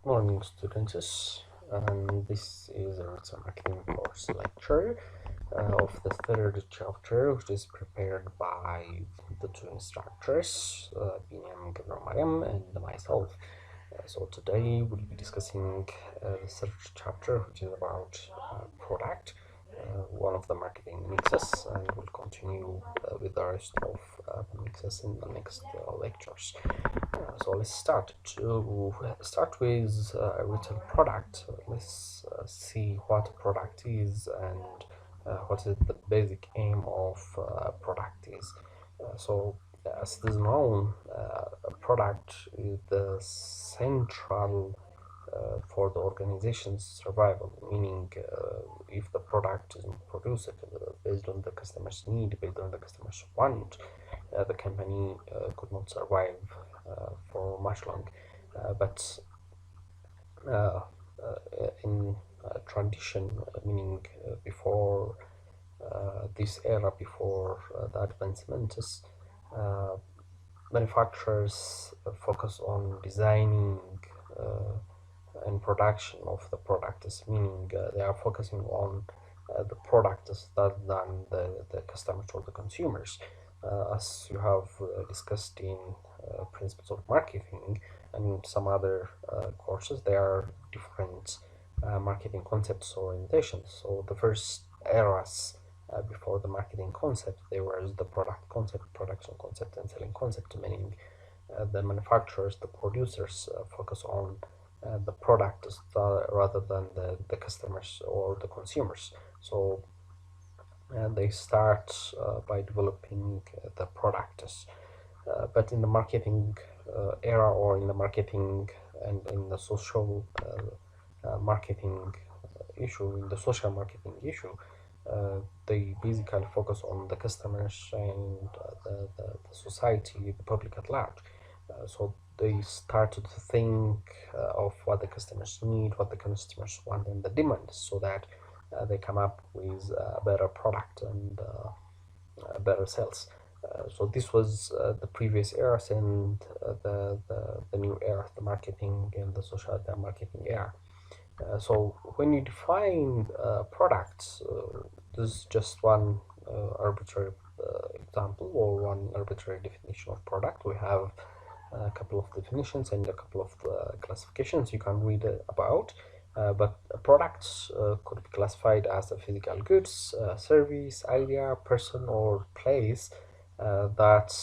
Morning, students, and this is a marketing course lecture of the third chapter, which is prepared by the two instructors, Binyam Mariam and myself. So today we'll be discussing the third chapter, which is about product, one of the marketing mixes, and we'll continue with the rest of the mixes in the next lectures. So let's start. To start with a retail product, let's see what a product is and what is the basic aim of a product is. As it is known, a product is the central for the organization's survival, meaning if the product is not produced based on the customer's need, based on the customer's want, the company could not survive for much long. But in tradition, meaning before this era, before the advancements, uh, manufacturers focus on designing and production of the products, meaning they are focusing on the products rather than the customers or the consumers. As you have discussed in principles of marketing and some other courses, there are different marketing concepts or orientations. So the first eras before the marketing concept, there was the product concept, production concept, and selling concept, meaning the manufacturers, the producers focus on the product rather than the customers or the consumers. So they start by developing the products. But in the marketing era, or in the marketing and in the social marketing issue, in the social marketing issue, they basically focus on the customers and the society, the public at large. So they started to think of what the customers need, what the customers want, and the demands, so that they come up with a better product and better sales. So this was the previous eras, and the new era, the marketing and the social marketing era. So when you define products, this is just one arbitrary example or one arbitrary definition of product. We have a couple of definitions and a couple of classifications you can read about. But products could be classified as a physical goods, service, idea, person, or place that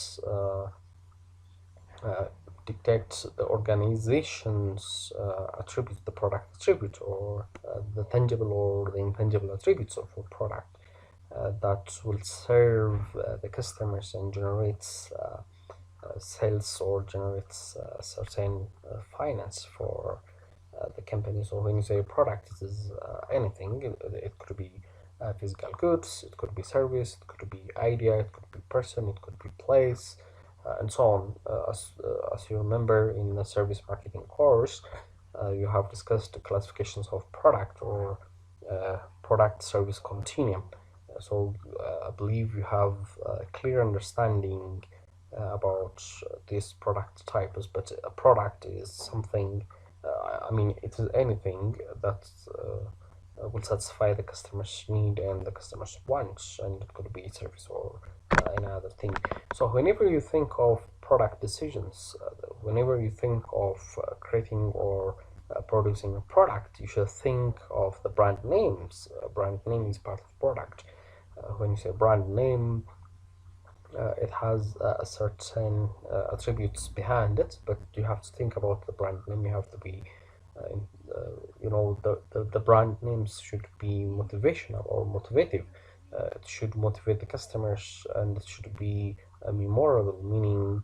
dictates the organization's attribute, the product attribute, or the tangible or the intangible attributes of a product that will serve the customers and generates sales or generates certain finance for the company. So when you say product, it is anything. It could be physical goods, it could be service, it could be idea, it could be person, it could be place, and so on. As you remember in the service marketing course, you have discussed the classifications of product or product service continuum. So I believe you have a clear understanding about these product types, but a product is something, I mean, it is anything that will satisfy the customer's need and the customer's wants, and it could be service or any other thing. So whenever you think of product decisions, whenever you think of creating or producing a product, you should think of the brand names. Brand name is part of product. When you say brand name, it has a certain attributes behind it, but you have to think about the brand name. You have to be the brand names should be motivational or motivative. It should motivate the customers, and it should be memorable, meaning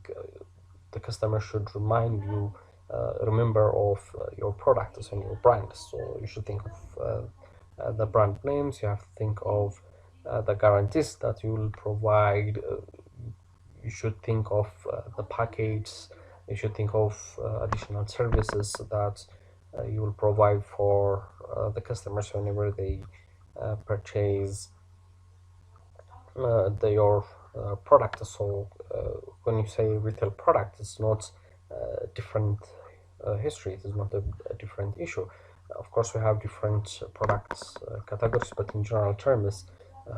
the customer should remember of your products and your brand. So you should think of the brand names. You have to think of the guarantees that you will provide. You should think of the package. You should think of additional services that you will provide for the customers whenever they purchase your product. So when you say retail product, it's not different history. It is not a different issue. Of course, we have different products categories, but in general terms,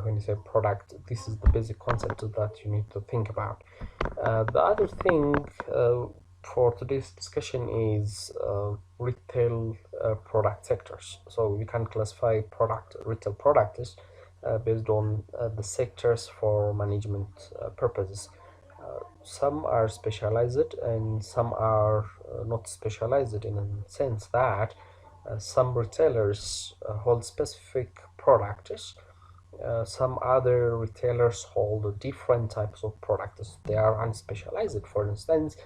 when you say product, this is the basic concept that you need to think about. The other thing for today's discussion is retail product sectors. So we can classify retail products based on the sectors for management purposes. Some are specialized and some are not specialized, in a sense that some retailers hold specific products. Some other retailers hold different types of products. They are unspecialized. For instance,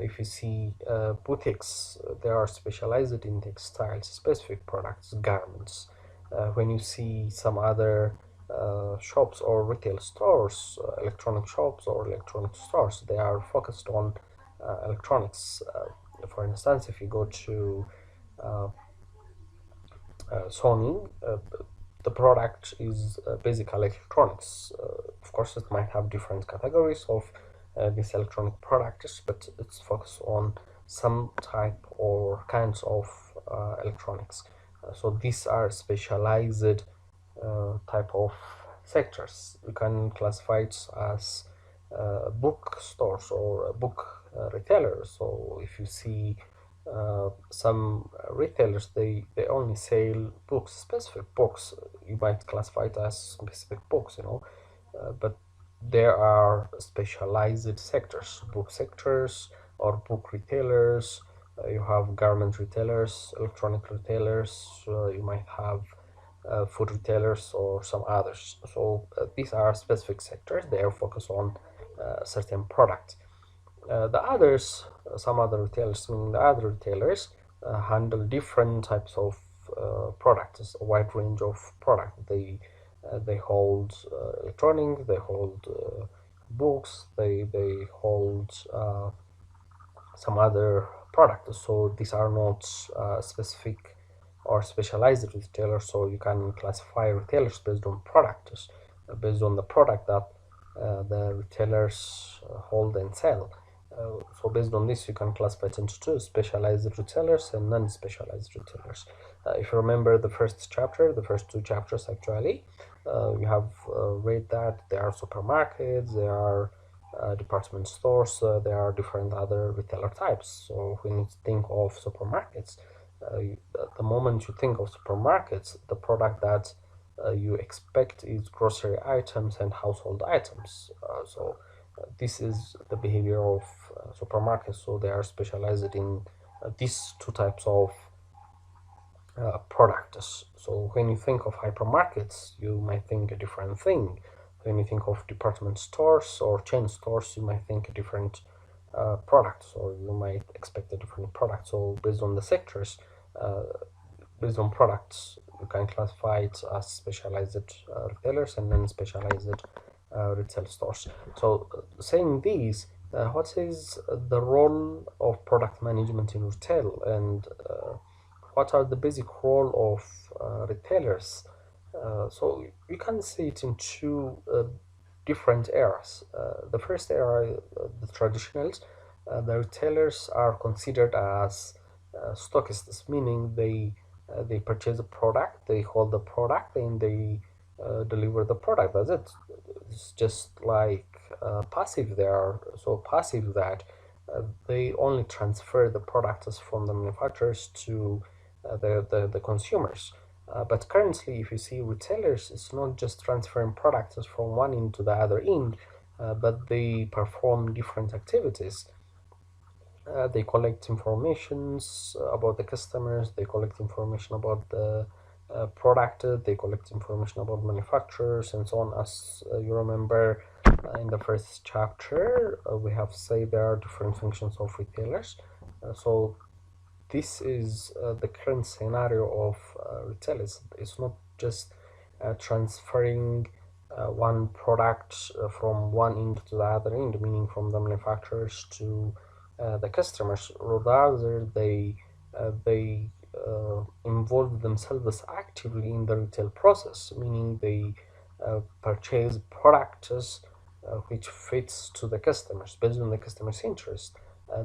if you see boutiques, they are specialized in textiles, specific products, garments. When you see some other shops or retail stores, electronic shops or electronic stores, they are focused on electronics. For instance, if you go to uh, Sony, the product is basic electronics. Of course, it might have different categories of these electronic products, but it's focused on some type or kinds of electronics. So these are specialized type of sectors. You can classify it as book stores or book retailers. So if you see some retailers, they only sell books, specific books. You might classify it as specific books, but there are specialized sectors, book sectors or book retailers. You have garment retailers, electronic retailers. You might have food retailers or some others. So these are specific sectors. They are focused on certain products. The others, some other retailers, meaning the other retailers, handle different types of products, a wide range of products. They hold electronics, they hold books, they hold some other products. So these are not specific or specialized retailers. So you can classify retailers based on products, based on the product that the retailers hold and sell. So based on this, you can classify it into two: specialized retailers and non-specialized retailers. If you remember the first chapter, the first two chapters actually, we have read that there are supermarkets, there are department stores, there are different other retailer types. So when you think of supermarkets, at the moment you think of supermarkets, the product that you expect is grocery items and household items. So this is the behavior of supermarkets. So they are specialized in these two types of products. So when you think of hypermarkets, you might think a different thing. When you think of department stores or chain stores, you might think a different product, or you might expect a different product. So based on the sectors, uh, based on products, you can classify it as specialized retailers and non-specialized retail stores. So saying these, what is the role of product management in retail, and what are the basic role of retailers? So you can see it in two different eras. The first era, the traditionals, the retailers are considered as stockists, meaning they purchase a product, they hold the product, and they deliver the product. That's it. It's just like passive. They are so passive that they only transfer the products from the manufacturers to the consumers. But currently, if you see retailers, it's not just transferring products from one end to the other end, but they perform different activities. They collect informations about the customers, they collect information about the product, they collect information about manufacturers and so on. As you remember in the first chapter, we have said there are different functions of retailers. So this is the current scenario of retail. It's not just transferring one product from one end to the other end, meaning from the manufacturers to the customers. Rather, they involve themselves actively in the retail process, meaning they purchase products which fits to the customers based on the customer's interest.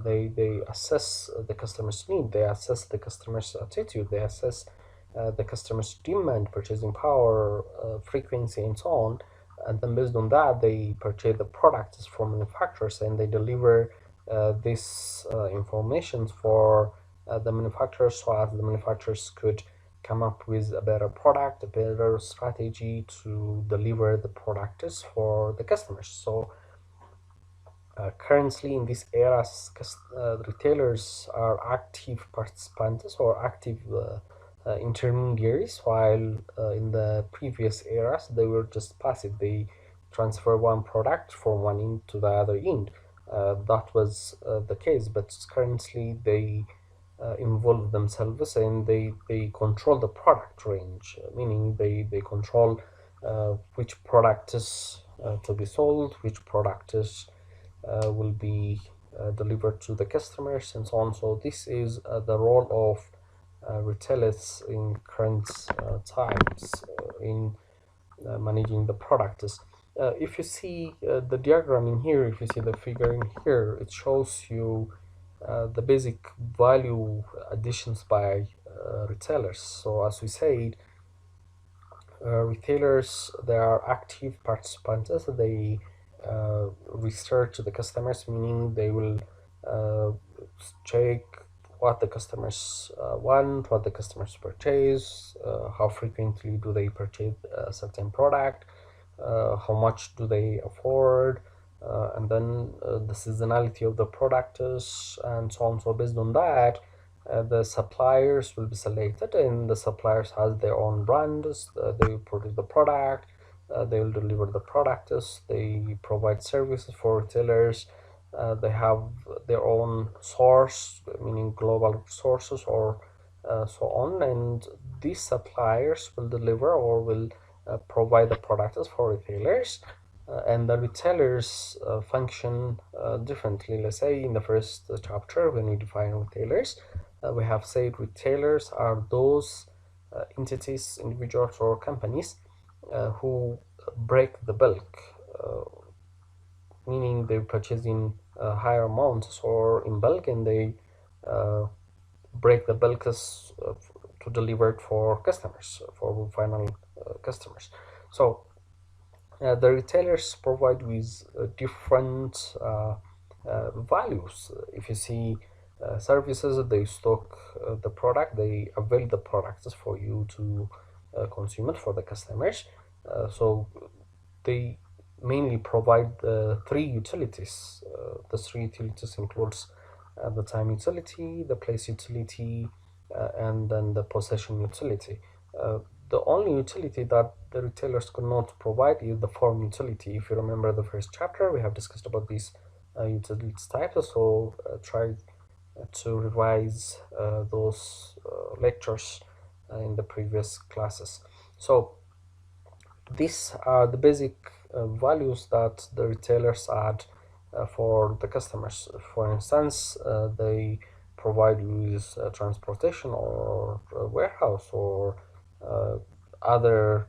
They assess the customer's need, they assess the customer's attitude, they assess the customer's demand, purchasing power, frequency, and so on. And then based on that, they purchase the products from manufacturers and they deliver this information for the manufacturers, so as the manufacturers could come up with a better product, a better strategy to deliver the products for the customers. So currently in this era, retailers are active participants or active intermediaries, while in the previous eras they were just passive. They transfer one product from one end to the other end. That was the case, but currently they involve themselves and they control the product range, meaning they control which product is to be sold, which product is will be delivered to the customers, and so on. So this is the role of retailers in current times in managing the products. If you see the diagram in here, if you see the figure in here, it shows you the basic value additions by retailers. So as we said, retailers, they are active participants. They research the customers, meaning they will uh, check what the customers want, what the customers purchase, how frequently do they purchase a certain product, how much do they afford, and then the seasonality of the products, and so on. So based on that, the suppliers will be selected, and the suppliers has their own brands. They will produce the product, they will deliver the products, they provide services for retailers. They have their own source, meaning global sources or so on, and these suppliers will deliver or will provide the products for retailers. And the retailers function differently. Let's say in the first chapter, when we define retailers, we have said retailers are those entities, individuals, or companies who break the bulk, meaning they purchase in higher amounts or in bulk, and they uh, break the bulk to deliver it for customers, for final customers. So the retailers provide with different values. If you see services, they stock the product, they avail the products for you to consume it for the customers. So they mainly provide three utilities. The three utilities includes the time utility, the place utility, and then the possession utility. Uh, the only utility that the retailers could not provide is the form utility. If you remember the first chapter, we have discussed about these utilities types. So try to revise those lectures in the previous classes. So these are the basic values that the retailers add for the customers. For instance, they provide you with transportation or warehouse or uh, other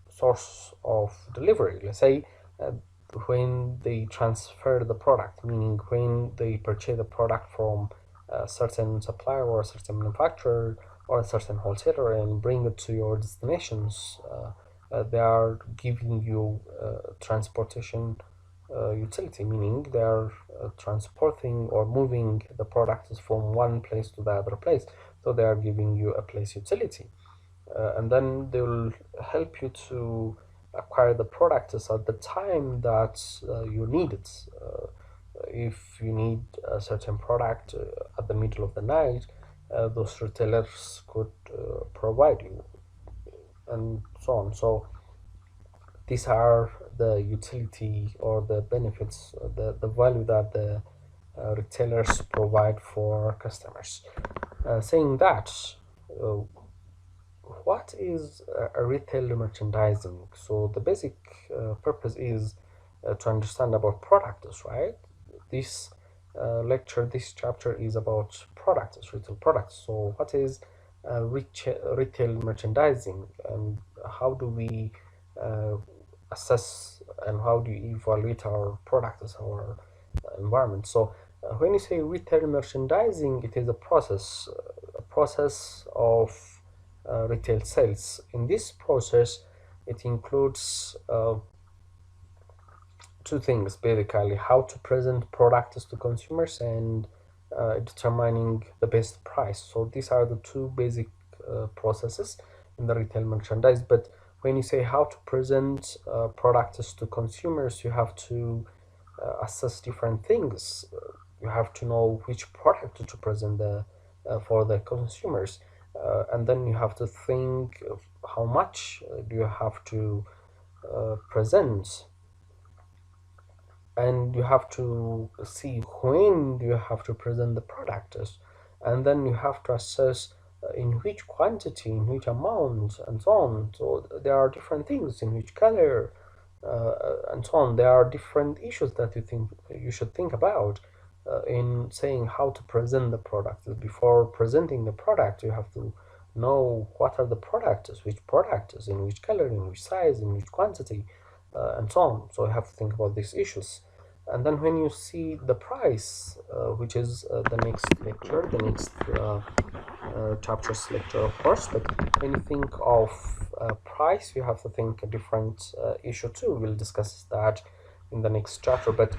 source of delivery. Let's say uh, when they transfer the product, meaning when they purchase the product from a certain supplier or a certain manufacturer or a certain wholesaler and bring it to your destinations. They are giving you transportation utility, meaning they are transporting or moving the products from one place to the other place. So they are giving you a place utility. And then they will help you to acquire the products at the time that you need it. If you need a certain product at the middle of the night, those retailers could provide you, and so on. So these are the utility or the benefits, the value that the retailers provide for customers. Saying that, uh, what is a retail merchandising? So the basic purpose is to understand about products, right? This lecture, this chapter is about products, retail products. So what is retail merchandising, and how do we uh, assess and how do you evaluate our products, our environment? So When you say retail merchandising, it is a process of retail sales. In this process, it includes two things basically: how to present products to consumers and determining the best price. So these are the two basic processes in the retail merchandise. But when you say how to present products to consumers, you have to assess different things. You have to know which product to present for the consumers, and then you have to think of how much do you have to present, and you have to see when you have to present the products, and then you have to assess in which quantity, in which amount, and so on. So there are different things, in which color, and so on. There are different issues that you should think about in saying how to present the product. Before presenting the product, you have to know what are the products, which products, in which color, in which size, in which quantity, and so on. So you have to think about these issues. And then when you see the price, which is the next lecture, the next chapters lecture, of course. But when you think of price, you have to think a different issue too. We'll discuss that in the next chapter. But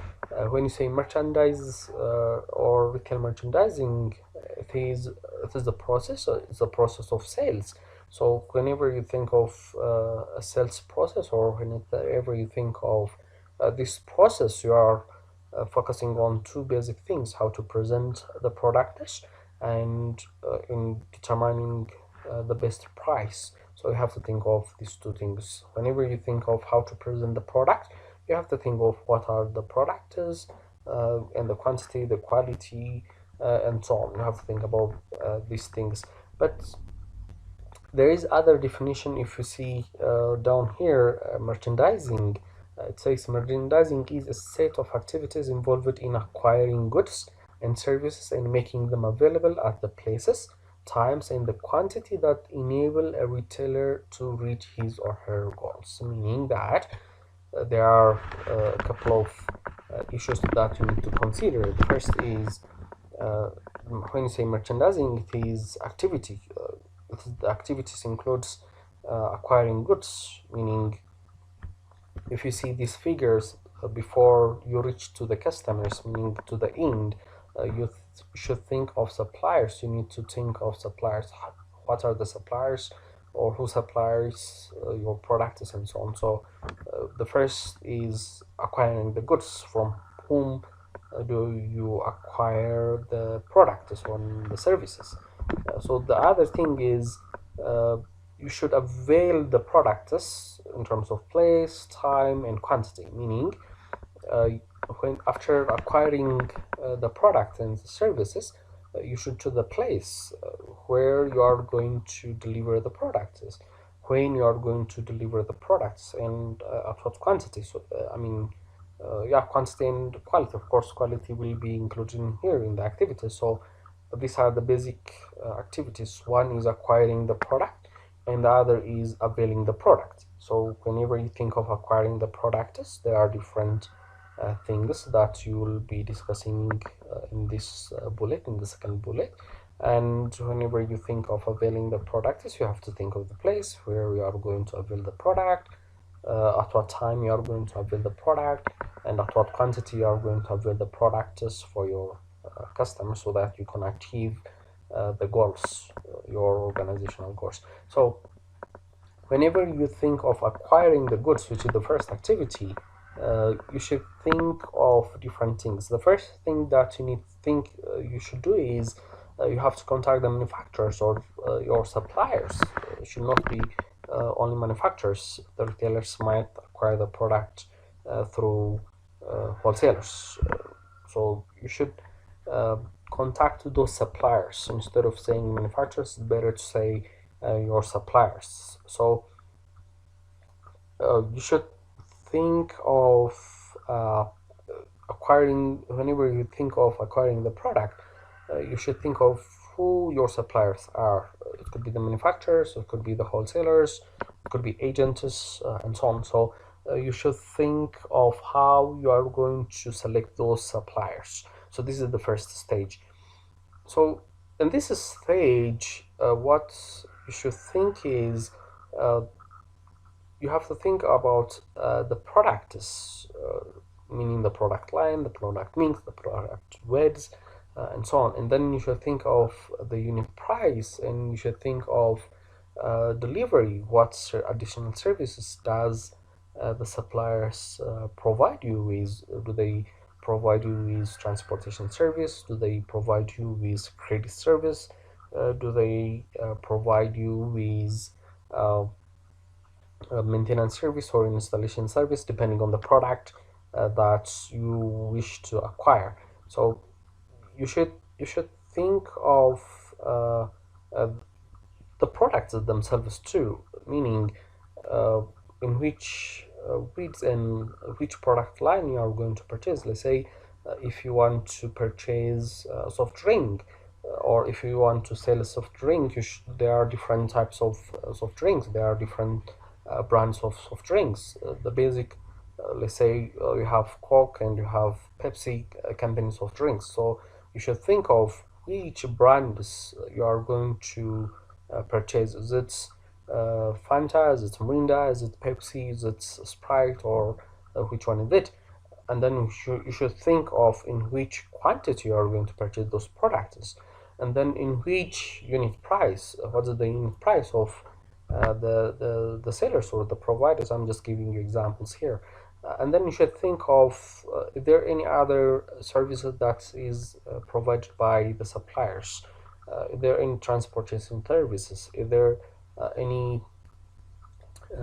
when you say merchandise or retail merchandising, it is the process. It's the process of sales. So whenever you think of a sales process, or whenever you think of this process, you are focusing on two basic things: how to present the product, and in determining the best price. So you have to think of these two things. Whenever you think of how to present the product, you have to think of what are the products, and the quantity, the quality, and so on. You have to think about these things. But there is other definition. If you see down here, merchandising, it says merchandising is a set of activities involved in acquiring goods and services and making them available at the places, times, and the quantity that enable a retailer to reach his or her goals. Meaning that there are a couple of issues that you need to consider. The first is when you say merchandising, it is activity. The activities includes acquiring goods, meaning if you see these figures before you reach to the customers, meaning to the end, you should think of suppliers. You need to think of suppliers. What are the suppliers, or who supplies your products, and so on. So the first is acquiring the goods. From whom do you acquire the products or the services? So the other thing is you should avail the products in terms of place, time, and quantity. Meaning, when after acquiring the product and the services, you should choose the place where you are going to deliver the products, when you are going to deliver the products, and at what quantity. So yeah, quantity and quality. Of course, quality will be included in here in the activities. So these are the basic activities. One is acquiring the product, and the other is availing the product. So whenever you think of acquiring the products, there are different things that you will be discussing in this bullet, in the second bullet. And whenever you think of availing the products, you have to think of the place where you are going to avail the product, at what time you are going to avail the product, and at what quantity you are going to avail the products for your customers, so that you can achieve the goals, your organizational goals. So whenever you think of acquiring the goods, which is the first activity, you should think of different things. The first thing that you need to think you should do is you have to contact the manufacturers or your suppliers. It should not be only manufacturers. The retailers might acquire the product through wholesalers. So you should uh, contact those suppliers. Instead of saying manufacturers, it's better to say your suppliers. So you should think of acquiring, whenever you think of acquiring the product, you should think of who your suppliers are. It could be the manufacturers, it could be the wholesalers, it could be agents, and so on. So you should think of how you are going to select those suppliers. So this is the first stage. So in this stage, what you should think is uh, you have to think about the products, meaning the product line, the product mix, the product widths, and so on. And then you should think of the unit price, and you should think of delivery. What additional services does the suppliers provide you with? Do they provide you with transportation service? Do they provide you with credit service? Do they provide you with maintenance service or installation service, depending on the product that you wish to acquire? So you should you should think of uh, uh, the products themselves too, meaning uh, in which and which product line you are going to purchase. Let's say if you want to purchase a soft drink, or if you want to sell a soft drink, there are different types of soft drinks. There are different brands of soft drinks. The basic, let's say you have Coke and you have Pepsi companies of drinks. So you should think of which brands you are going to purchase. Is it Fanta? Is it Mirinda? Is it Pepsi? Is it Sprite? Or which one is it? And then you should think of in which quantity you are going to purchase those products, and then in which unit price. What is the unit price of the sellers or the providers? I'm just giving you examples here. And then you should think of if there any other services that is provided by the suppliers. If there any transportation services, if there any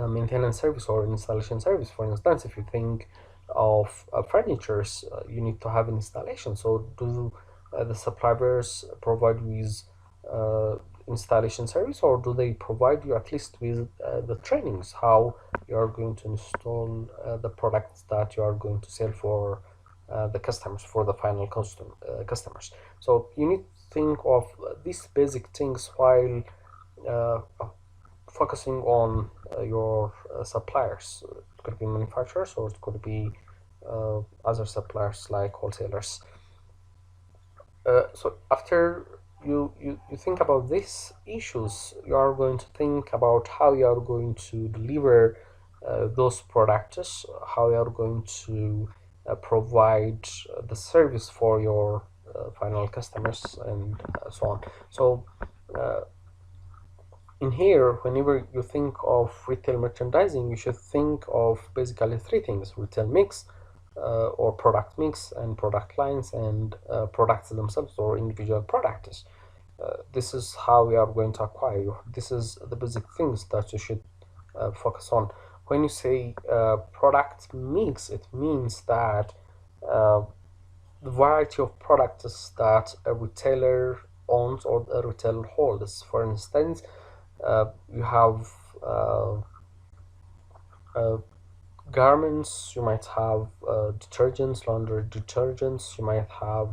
maintenance service or installation service. For instance, if you think of furnitures, you need to have an installation. So do the suppliers provide with uh, installation service, or do they provide you at least with the trainings how you are going to install the products that you are going to sell for the customers, for the final customers? So you need to think of these basic things while uh, focusing on your suppliers. It could be manufacturers, or it could be other suppliers like wholesalers. So after you think about these issues, you are going to think about how you are going to deliver those products, how you are going to provide the service for your final customers, and so on. So uh, in here, whenever you think of retail merchandising, you should think of basically three things: retail mix, or product mix, and product lines, and products themselves or individual products. This is how we are going to acquire you. This is the basic things that you should focus on. When you say product mix, it means that uh, the variety of products that a retailer owns or a retailer holds. For instance, you have uh, uh, garments, you might have detergents, laundry detergents, you might have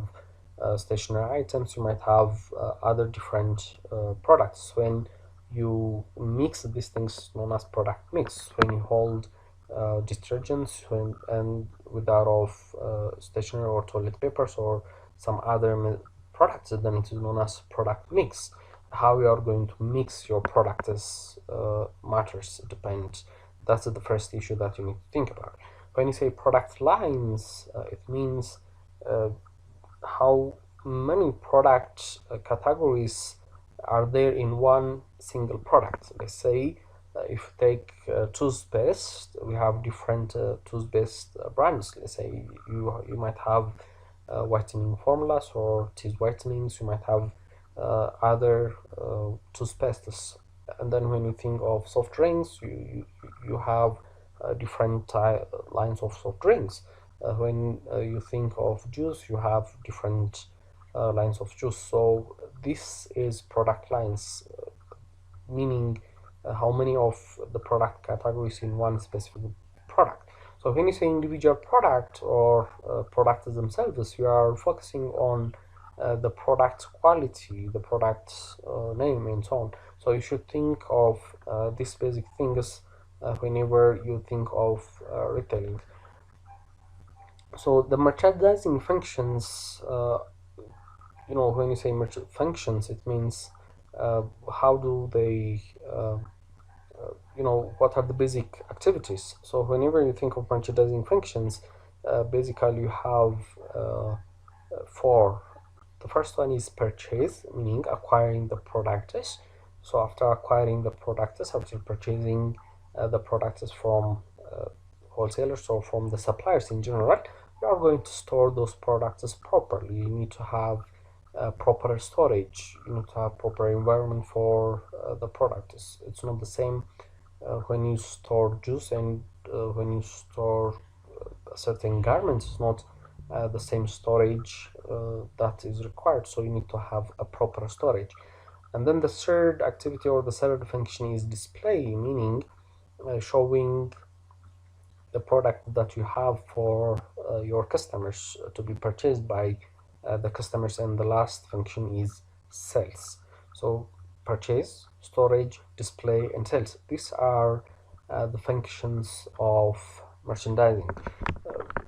stationery items, you might have other different products. When you mix these things, known as product mix. When you hold detergents and with that of stationery or toilet papers or some other products, then it is known as product mix. How you are going to mix your products matters, depends. That's the first issue that you need to think about. When you say product lines, it means uh, how many product categories are there in one single product. Let's say if you take toothpaste, we have different toothpaste brands. Let's say you might have whitening formulas or teeth whitenings. You might have other toothpastes. And then when you think of soft drinks, you have different lines of soft drinks. When you think of juice, you have different lines of juice. So this is product lines, meaning how many of the product categories in one specific product. So when you say individual product or products themselves, you are focusing on the product quality, the product name, and so on. So you should think of these basic things whenever you think of retailing. So the merchandising functions, when you say functions, it means how do they, what are the basic activities. So whenever you think of merchandising functions, basically you have four. The first one is purchase, meaning acquiring the products. So after acquiring the products, after purchasing the products from wholesalers or from the suppliers in general, you are going to store those products properly. You need to have proper storage. You need to have proper environment for the products. It's not the same when you store juice and when you store certain garments. It's not the same storage that is required, so you need to have a proper storage. And then the third activity or the third function is display, meaning showing the product that you have for your customers to be purchased by the customers. And the last function is sales. So purchase, storage, display, and sales, these are the functions of merchandising.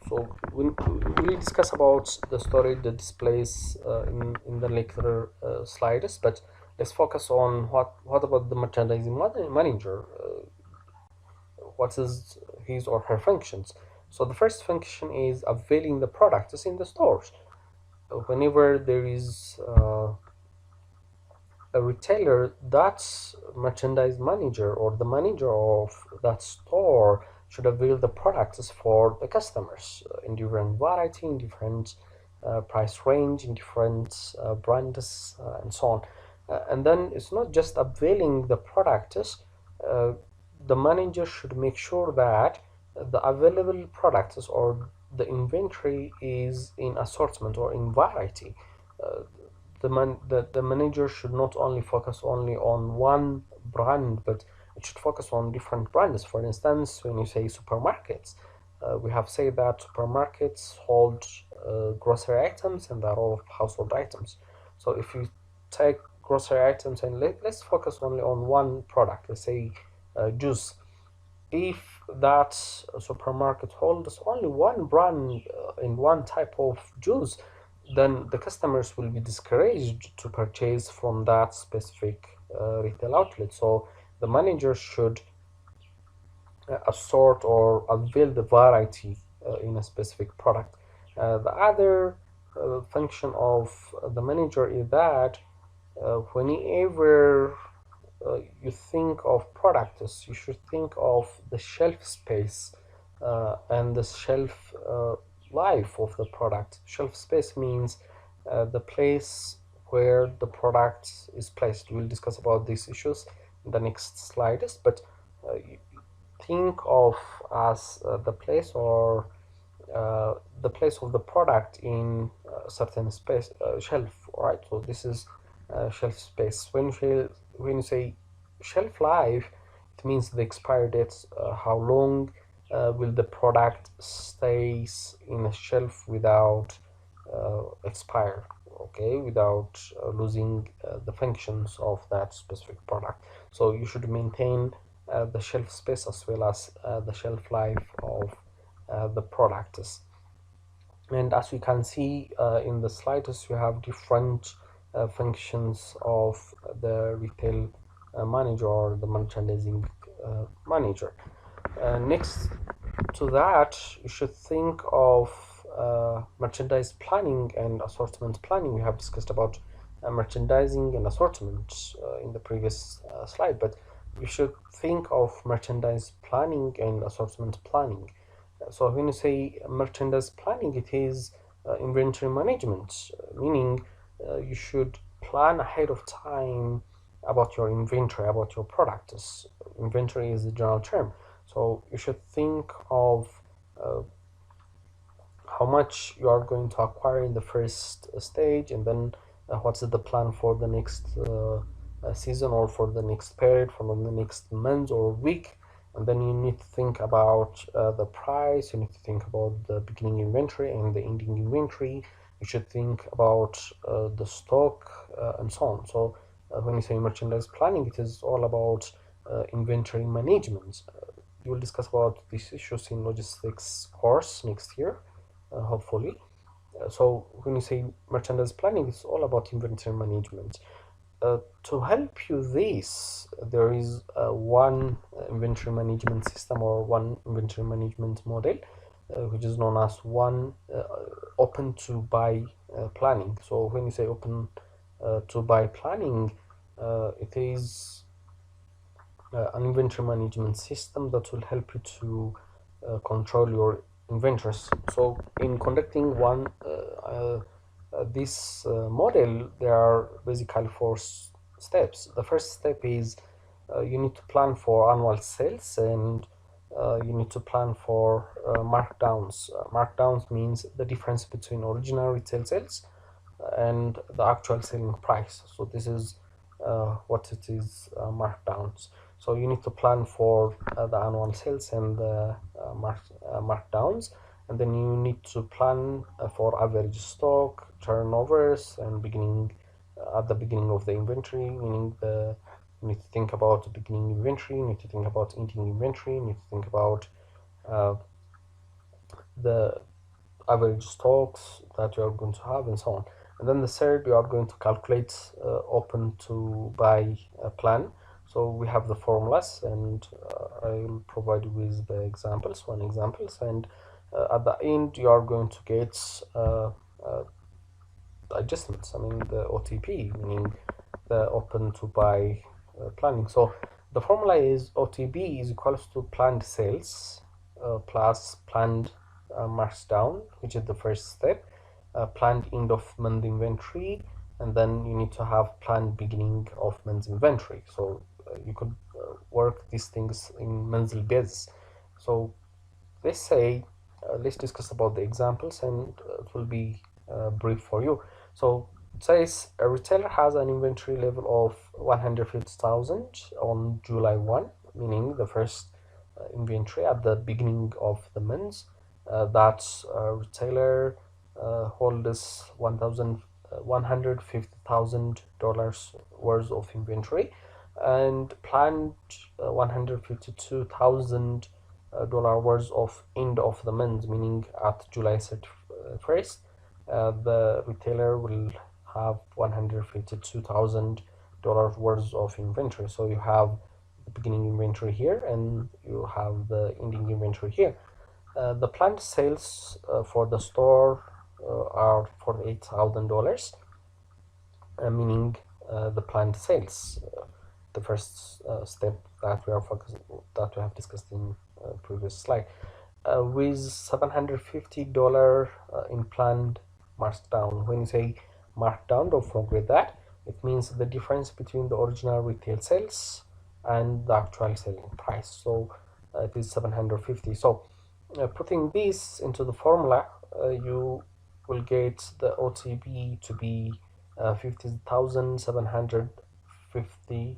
So we'll discuss about the storage, the displays in the later slides, but let's focus on what about the merchandising manager. What is his or her functions? So the first function is availing the products in the stores. Whenever there is a retailer, that merchandise manager or the manager of that store should avail the products for the customers in different variety, in different price range, in different brands, and so on. And then it's not just availing the products. Uh, the manager should make sure that the available products or the inventory is in assortment or in variety. Uh, the manager should not only focus only on one brand, but it should focus on different brands. For instance, when you say supermarkets, we have said that supermarkets hold grocery items and are all household items. So if you take grocery items and let's focus only on one product, let's say juice. If that supermarket holds only one brand in one type of juice, then the customers will be discouraged to purchase from that specific retail outlet. So the manager should assort or avail the variety in a specific product. The other function of the manager is that whenever you think of products, you should think of the shelf space and the shelf life of the product. Shelf space means the place where the product is placed. We'll discuss about these issues in the next slides, but think of as the place or the place of the product in a certain space shelf. Right, so this is shelf space. When you say shelf life, it means the expiry dates. How long will the product stays in a shelf without expire, okay, without losing the functions of that specific product. So you should maintain the shelf space as well as the shelf life of the products. And as we can see in the slides, you have different functions of the retail manager or the merchandising manager. Next to that, you should think of merchandise planning and assortment planning. We have discussed about merchandising and assortment in the previous slide, but you should think of merchandise planning and assortment planning. So when you say merchandise planning, it is inventory management, meaning you should plan ahead of time about your inventory, about your products. Inventory is a general term, so you should think of uh, how much you are going to acquire in the first stage, and then what's the plan for the next season or for the next period, for the next month or week. And then you need to think about the price, you need to think about the beginning inventory and the ending inventory. You should think about the stock and so on. So when you say merchandise planning, it is all about inventory management. We will discuss about these issues in logistics course next year. hopefully. So when you say merchandise planning, it's all about inventory management. To help you this, there is one inventory management system or one inventory management model, which is known as one open to buy planning. So when you say open to buy planning, it is an inventory management system that will help you to control your inventories. So in conducting one this model, there are basically four steps. The first step is you need to plan for annual sales, and you need to plan for markdowns. Markdowns means the difference between original retail sales and the actual selling price. So this is what it is, markdowns. So you need to plan for the annual sales and the markdowns, and then you need to plan for average stock turnovers and beginning at the beginning of the inventory, meaning you need to think about the beginning inventory, you need to think about ending inventory, you need to think about uh, the average stocks that you are going to have, and so on. And then the third, you are going to calculate open to buy plan. So we have the formulas, and I will provide you with the examples, one examples, and at the end you are going to get uh, adjustments. I mean the OTP, meaning the open to buy planning. So the formula is OTB is equals to planned sales plus planned markdown, which is the first step, planned end of month inventory, and then you need to have planned beginning of month inventory. So you could work these things in monthly basis. So let's say let's discuss about the examples, and it will be brief for you. So it says a retailer has an inventory level of 150,000 on July 1, meaning the first inventory at the beginning of the month. That retailer holds $150,000 worth of inventory, and planned $152,000 worth of end of the month, meaning at July 31st, the retailer will have $152,000 worth of inventory. So you have the beginning inventory here, and you have the ending inventory here. The planned sales for the store are $48,000, meaning the planned sales, the first step that we are focusing, that we have discussed in previous slide, with $750 in planned markdown. When you say markdown, don't forget that it means the difference between the original retail sales and the actual selling price. So it is 750. So putting this into the formula, you will get the OTB to be $50,750.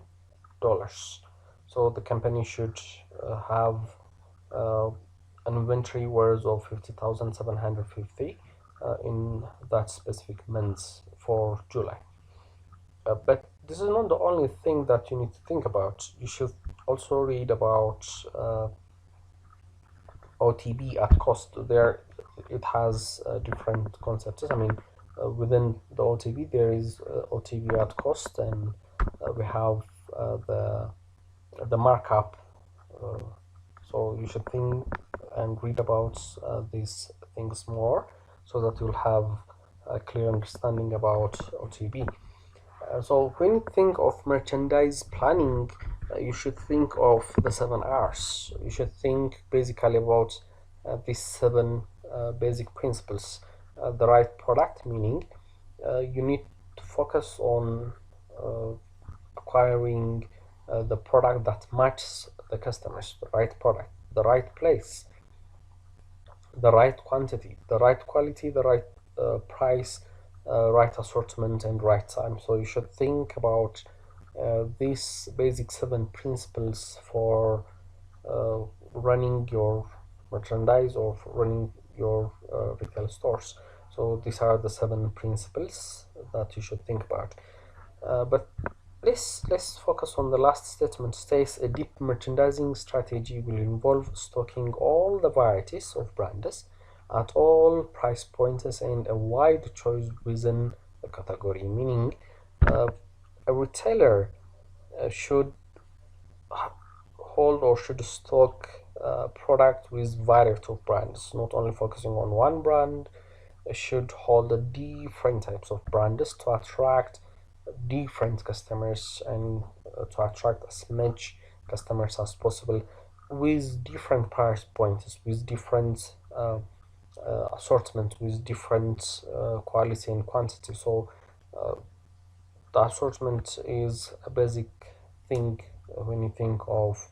So the company should have uh, an inventory worth of 50,750 in that specific month for July. But this is not the only thing that you need to think about. You should also read about OTB at cost. There, it has different concepts. I mean, within the OTB, there is OTB at cost, and we have the markup. Uh, so you should think and read about these things more, so that you'll have a clear understanding about OTB. So when you think of merchandise planning, you should think of the 7 R's. You should think basically about these seven basic principles. The right product, meaning you need to focus on uh, acquiring the product that matches the customers, the right product, the right place, the right quantity, the right quality, the right price, right assortment, and right time. So you should think about these basic seven principles for uh, running your merchandise or for running your retail stores. So these are the seven principles that you should think about. But let's focus on the last statement. States a deep merchandising strategy will involve stocking all the varieties of brands at all price points and a wide choice within the category, meaning uh, a retailer should hold or should stock product with variety of brands, not only focusing on one brand. Should hold different types of brands to attract different customers and to attract as much customers as possible with different price points, with different assortment, with different quality and quantity. So uh, the assortment is a basic thing when you think of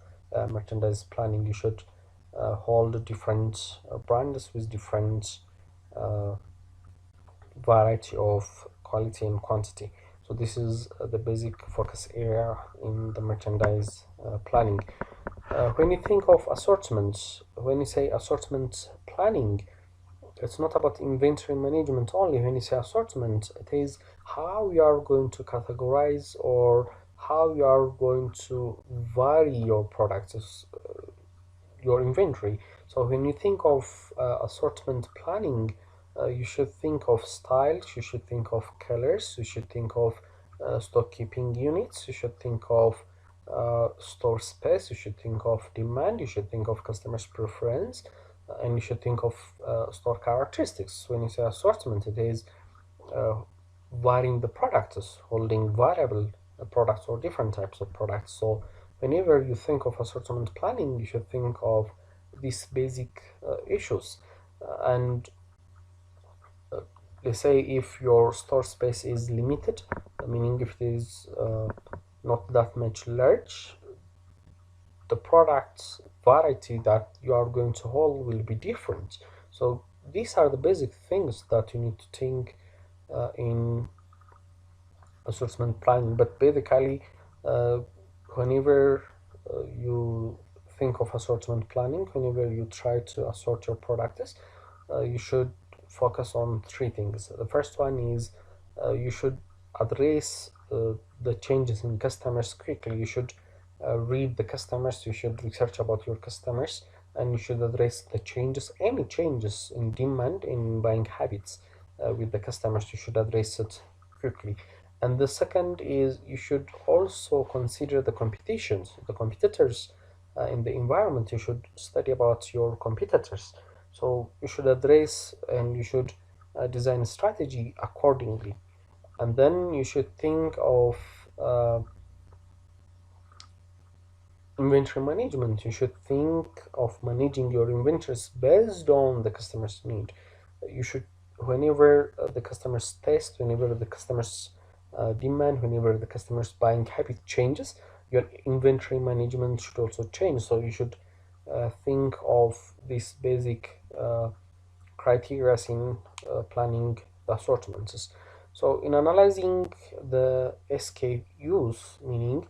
merchandise planning. You should hold different brands with different uh, variety of quality and quantity. So this is the basic focus area in the merchandise planning. When you think of assortments, when you say assortment planning, it's not about inventory management only. When you say assortment, it is how you are going to categorize or how you are going to vary your products, your inventory. So when you think of assortment planning, you should think of styles, you should think of colors, you should think of stock keeping units, you should think of store space, you should think of demand, you should think of customers' preference, and you should think of store characteristics. When you say assortment, it is uh, varying the products, holding variable products or different types of products. So whenever you think of assortment planning, you should think of these basic issues. And let's say if your store space is limited, meaning if it is not that much large, the products variety that you are going to hold will be different. So these are the basic things that you need to think in assortment planning. But basically, uh, whenever you think of assortment planning, whenever you try to assort your products, you should focus on three things. The first one is you should address the changes in customers quickly. You should read the customers, you should research about your customers, and you should address the changes, any changes in demand, in buying habits with the customers. You should address it quickly. And the second is you should also consider the competitions, the competitors in the environment. You should study about your competitors. So you should address and you should design a strategy accordingly. And then you should think of inventory management. You should think of managing your inventories based on the customer's need. You should, whenever the customer's taste, whenever the customer's demand, whenever the customer's buying habit changes, your inventory management should also change. So you should think of these basic criteria in planning the assortments. So in analyzing the SKUs, meaning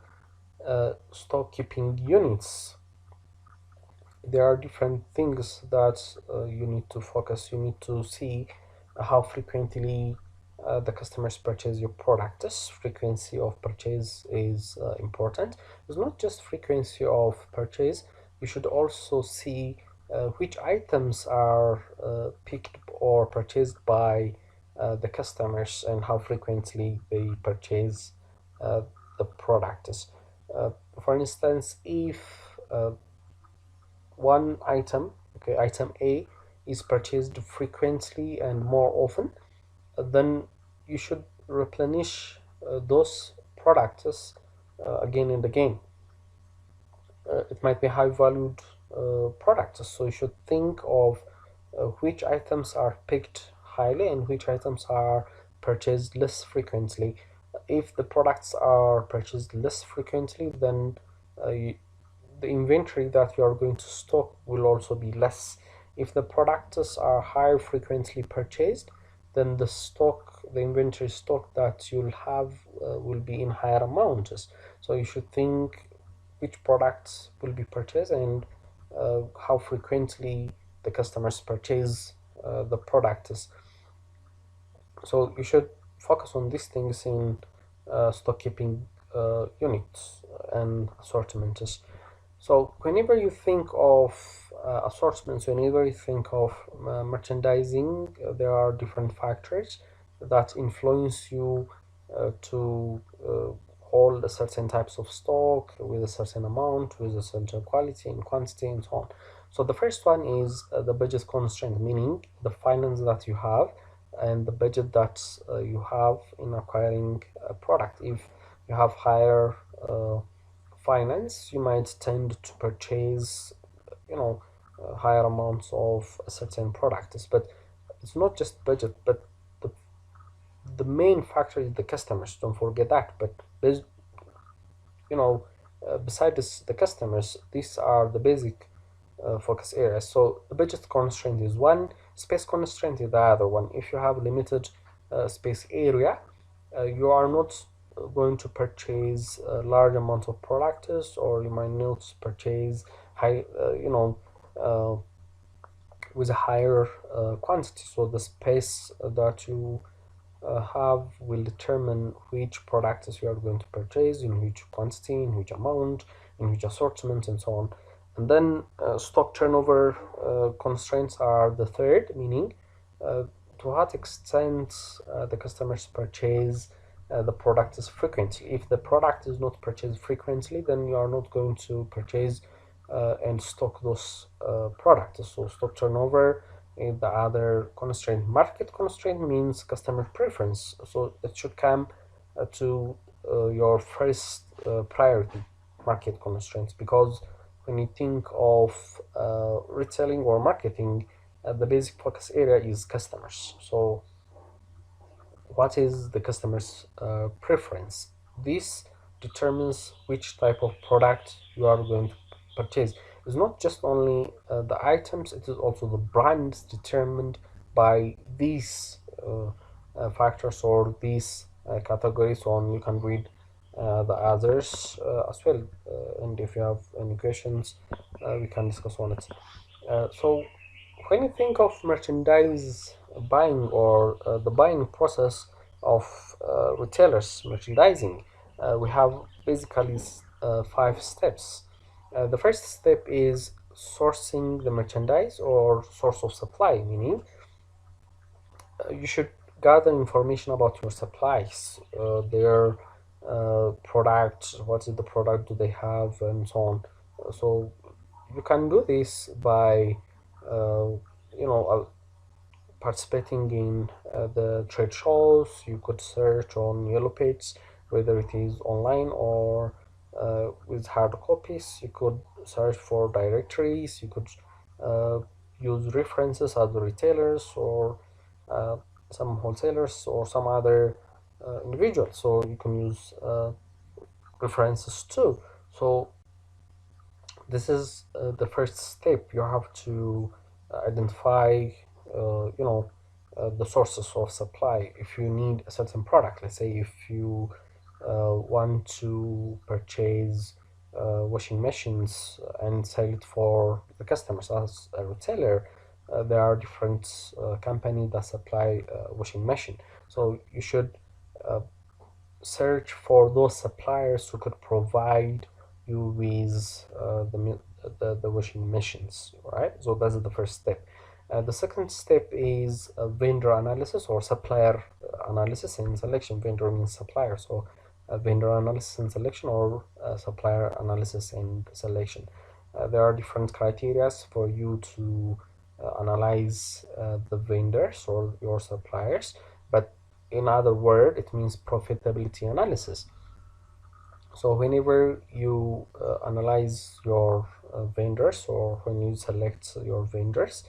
stock keeping units, there are different things that you need to focus. You need to see how frequently the customers purchase your products. Frequency of purchase is important. It's not just frequency of purchase. You should also see which items are picked or purchased by the customers and how frequently they purchase uh, the products. Uh, for instance, if one item, okay, item A is purchased frequently and more often, then you should replenish those products again and again. It might be high valued products, so you should think of which items are picked highly and which items are purchased less frequently. If the products are purchased less frequently, then you, the inventory that you are going to stock will also be less. If the products are high frequently purchased, then the inventory stock that you'll have will be in higher amounts. So you should think which products will be purchased and how frequently the customers purchase the products. So you should focus on these things in stock keeping units and assortments. So whenever you think of assortments, whenever you think of merchandising, there are different factors that influence you to hold a certain types of stock with a certain amount, with a certain quality and quantity and so on. So the first one is the budget constraint, meaning the finance that you have and the budget that you have in acquiring a product. If you have higher finance, you might tend to purchase, you know, higher amounts of certain products. But it's not just budget, but the, the main factor is the customers. Don't forget that. But there's, you know, besides the customers, these are the basic focus areas. So the budget constraint is one, space constraint is the other one. If you have limited space area, you are not going to purchase a large amount of products, or you might not purchase high, uh, with a higher quantity. So the space that you have will determine which products you are going to purchase, in which quantity, in which amount, in which assortment, and so on. And then stock turnover constraints are the third, meaning uh, to what extent the customers purchase the product is frequently. If the product is not purchased frequently, then you are not going to purchase and stock those products. So stock turnover is the other constraint. Market constraint means customer preference. So it should come to your first priority, market constraints, because when you think of retailing or marketing, the basic focus area is customers. So what is the customer's preference? This determines which type of product you are going to purchase. It's not just only the items, it is also the brands determined by these factors or these categories. On you can read the others as well, and if you have any questions, we can discuss on it. So when you think of merchandise buying, or the buying process of retailers merchandising, we have basically five steps. The first step is sourcing the merchandise or source of supply, meaning you should gather information about your supplies, their product, what is the product do they have, and so on. So you can do this by uh, you know participating in the trade shows. You could search on yellow pages, whether it is online or with hard copies. You could search for directories. You could uh, use references as retailers, or uh, some wholesalers, or some other individuals. So you can use references too. So this is the first step. You have to identify the sources of supply. If you need a certain product, let's say if you want to purchase washing machines and sell it for the customers as a retailer, there are different companies that supply washing machine. So you should uh, search for those suppliers who could provide you with the washing machines, right? So that's the first step. The second step is vendor analysis or supplier analysis and selection. Vendor means supplier, so vendor analysis and selection, or supplier analysis and selection. There are different criteria for you to analyze the vendors or your suppliers, but in other word, it means profitability analysis. So whenever you analyze your vendors, or when you select your vendors,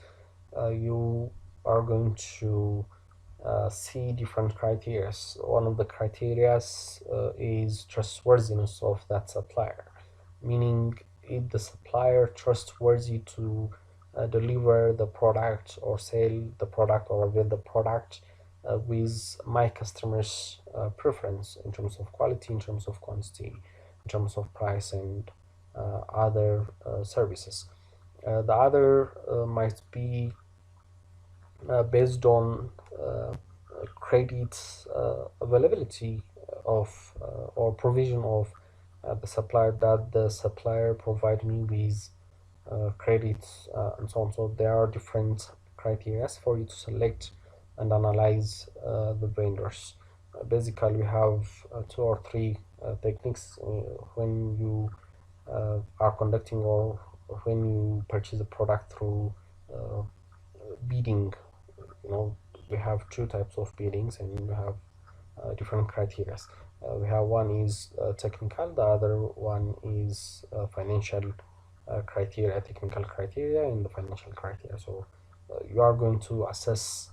you are going to see different criteria. One of the criteria is trustworthiness of that supplier, meaning is the supplier trustworthy to deliver the product or sell the product or avail the product with my customers' preference in terms of quality, in terms of quantity, in terms of price, and other services. The other might be based on credit availability of or provision of the supplier, that the supplier provide me with credits and so on. So there are different criteria for you to select and analyze the vendors. Basically, we have two or three techniques when you are conducting or when you purchase a product through uh, bidding. You know, we have two types of biddings, and we have different criteria. We have one is technical, the other one is financial criteria, technical criteria, and the financial criteria. So you are going to assess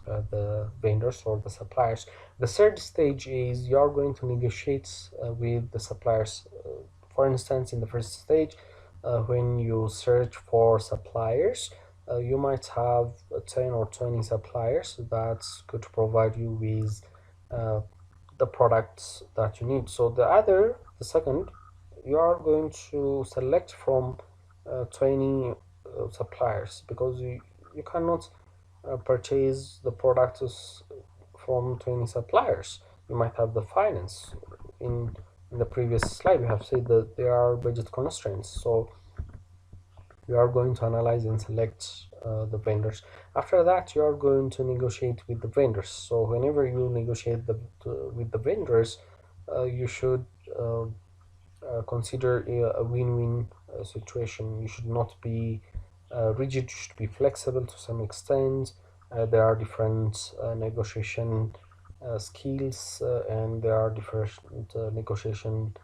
the vendors or the suppliers. The third stage is you are going to negotiate with the suppliers. For instance, in the first stage, when you search for suppliers, you might have 10 or 20 suppliers that could provide you with uh, the products that you need. So the second, you are going to select from 20 suppliers, because you cannot purchase the products from 20 suppliers. You might have the finance. In the previous slide, we have said that there are budget constraints. So you are going to analyze and select the vendors. After that, you are going to negotiate with the vendors. So whenever you negotiate with the vendors, you should consider a win-win situation. You should not be rigid, you should be flexible to some extent. There are different negotiation skills, and there are different negotiation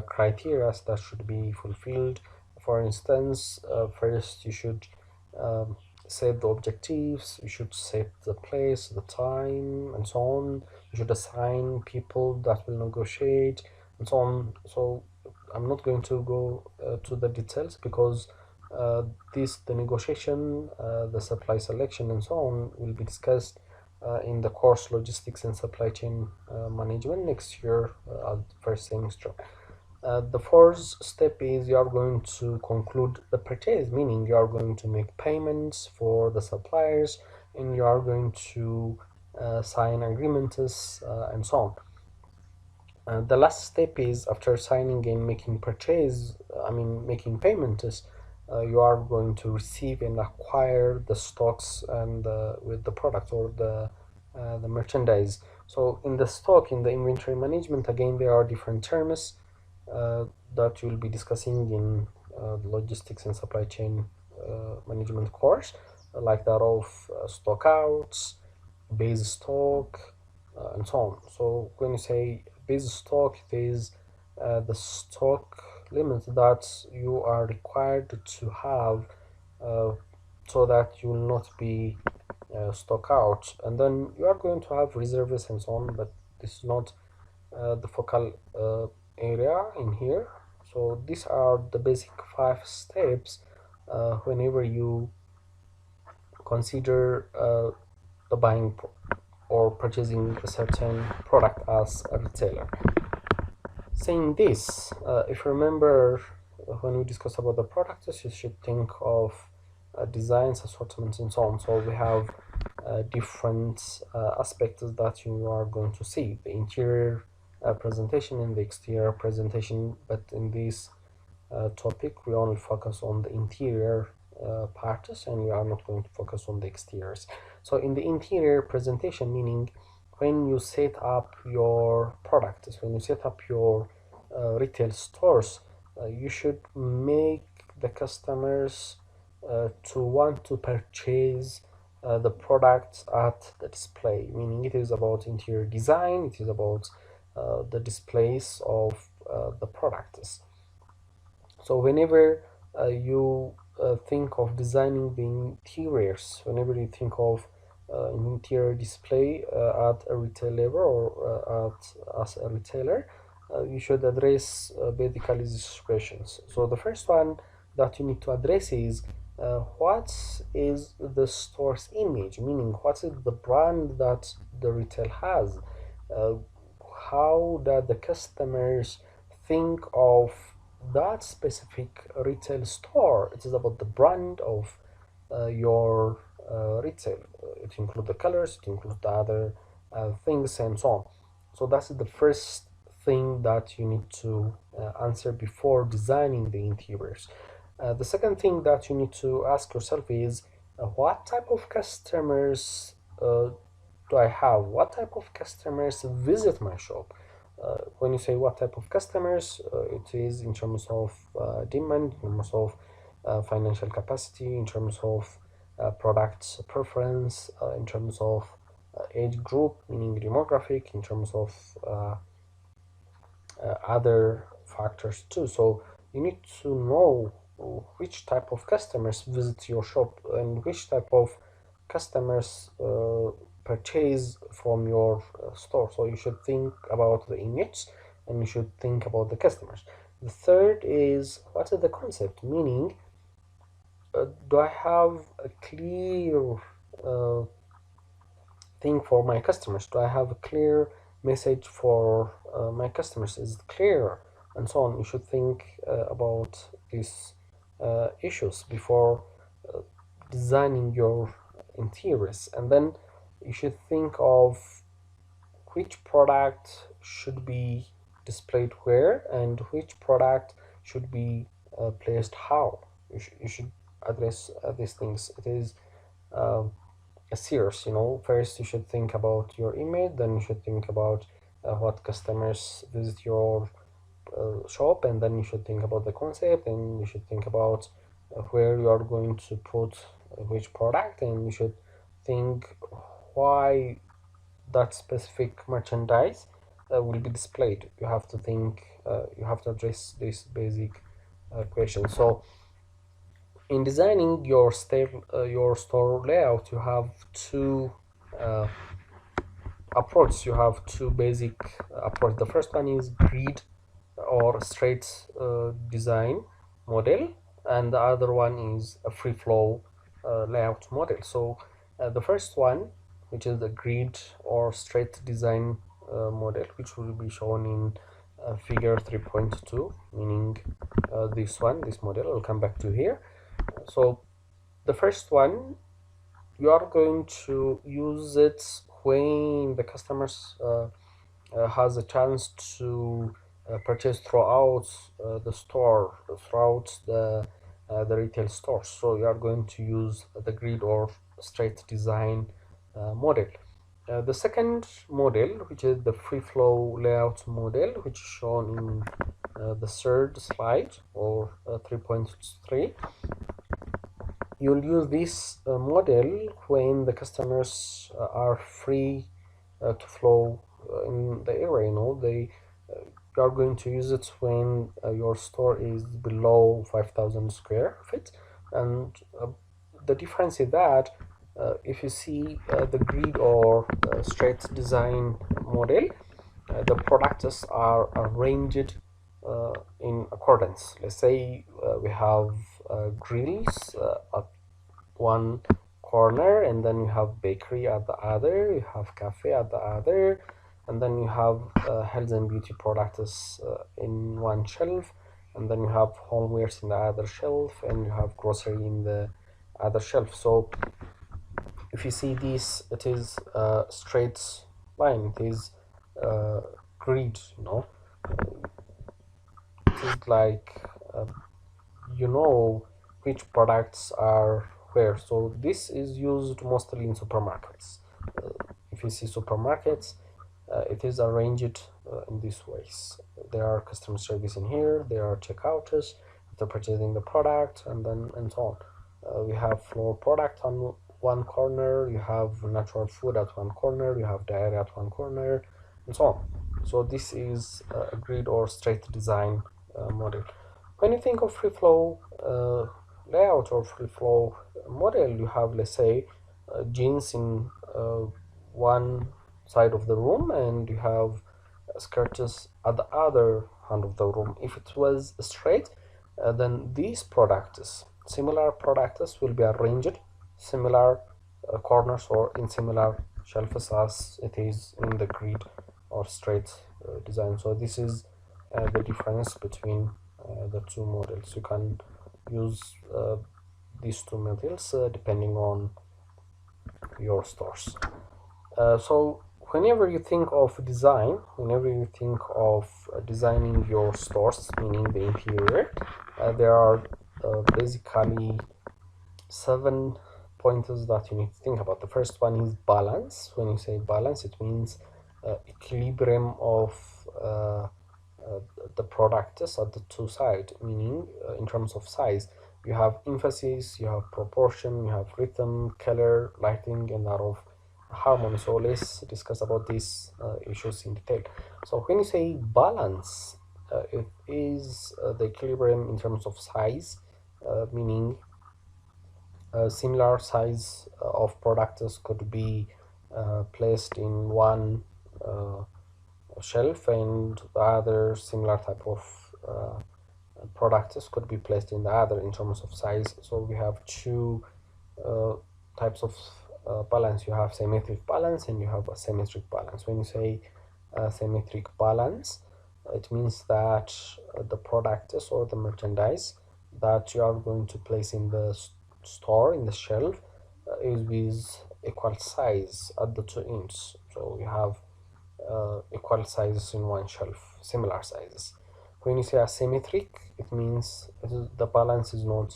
criteria that should be fulfilled. For instance, first you should um, set the objectives, you should set the place, the time, and so on. You should assign people that will negotiate, and so on. So I'm not going to go to the details, because uh, the negotiation, the supply selection, and so on will be discussed in the course logistics and supply chain management next year at first semester. The fourth step is you are going to conclude the purchase, meaning you are going to make payments for the suppliers, and you are going to sign agreements and so on. The last step is, after signing and making payments, you are going to receive and acquire the stocks and with the product or the merchandise. So in the stock, in the inventory management, again, there are different terms uh, that you'll be discussing in the logistics and supply chain management course, like that of stock outs, base stock, and so on. So when you say base stock, it is the stock limit that you are required to have uh, so that you will not be stock out. And then you are going to have reserves and so on, but this is not the focal area in here. So these are the basic 5 steps whenever you consider the buying or purchasing a certain product as a retailer. Saying this, if you remember when we discussed about the products, you should think of designs, assortments, and so on. So we have different aspects that you are going to see: the interior presentation and the exterior presentation. But in this topic, we only focus on the interior parts, and we are not going to focus on the exteriors. So in the interior presentation, meaning when you set up your products, when you set up your retail stores, you should make the customers to want to purchase the products at the display, meaning it is about interior design, it is about the displays of the products. So whenever you think of designing the interiors, whenever you think of an interior display at a retail level or as a retailer, you should address basically these questions. So the first one that you need to address is what is the store's image, meaning what is the brand that the retail has? Uh, how that the customers think of that specific retail store? It is about the brand of your retail. It includes the colors, it includes the other things, and so on. So that's the first thing that you need to answer before designing the interiors. The second thing that you need to ask yourself is what type of customers do I have? What type of customers visit my shop? When you say what type of customers, it is in terms of demand, in terms of financial capacity, in terms of product preference, in terms of age group, meaning demographic, in terms of other factors too. So you need to know which type of customers visit your shop and which type of customers purchase from your store. So you should think about the image and you should think about the customers. The third is what is the concept, meaning do I have a clear thing for my customers? Do I have a clear message for my customers? Is it clear? And so on. You should think about these issues before designing your interiors, and then you should think of which product should be displayed where and which product should be placed how. You should address these things. It is a series, first you should think about your image, then you should think about what customers visit your shop, and then you should think about the concept, and you should think about where you are going to put which product, and you should think why that specific merchandise will be displayed. You have to think, you have to address this basic question. So in designing your store layout, you have two approaches. You have two basic approaches. The first one is grid or straight design model, and the other one is a free flow layout model. So the first one, which is the grid or straight design model, which will be shown in figure 3.2, meaning this model. I'll come back to here. So the first one, you are going to use it when the customers has a chance to purchase throughout the store, throughout the retail stores. So you are going to use the grid or straight design model. The second model, which is the free flow layout model, which is shown in the third slide, or 3.3, you'll use this model when the customers are free to flow in the area. They you are going to use it when your store is below 5,000 square feet. And the difference is that if you see the grid or straight design model, the products are arranged in accordance. Let's say we have grills at one corner, and then you have bakery at the other, you have cafe at the other, and then you have health and beauty products in one shelf, and then you have homewares in the other shelf, and you have grocery in the other shelf. So if you see this, it is a straight line, it is grid. It is like which products are where. So this is used mostly in supermarkets. If you see supermarkets, it is arranged in these ways. There are customer service in here, there are checkouts after purchasing the product, and so on. We have floor product on one corner, you have natural food at one corner, you have dairy at one corner, and so on. So this is a grid or straight design model. When you think of free flow layout or free flow model, you have, let's say, jeans in one side of the room, and you have skirts at the other hand of the room. If it was straight, then these products, similar products, will be arranged similar corners or in similar shelves as it is in the grid or straight design. So this is the difference between the two models. You can use these two models depending on your stores. So whenever you think of design, whenever you think of designing your stores, meaning the interior, there are basically 7 pointers that you need to think about. The first one is balance. When you say balance, it means equilibrium of the products at the two sides, meaning in terms of size. You have emphasis, you have proportion, you have rhythm, color, lighting, and that of harmony. So let's discuss about these issues in detail. So when you say balance, it is the equilibrium in terms of size, meaning similar size of products could be placed in one shelf, and the other similar type of products could be placed in the other in terms of size. So we have two uh, types of balance. You have symmetric balance and you have asymmetric balance. When you say symmetric balance, it means that the products or the merchandise that you are going to place in the store, in the shelf, is with equal size at the two ends. So you have equal sizes in one shelf, similar sizes. When you say asymmetric, it means the balance is not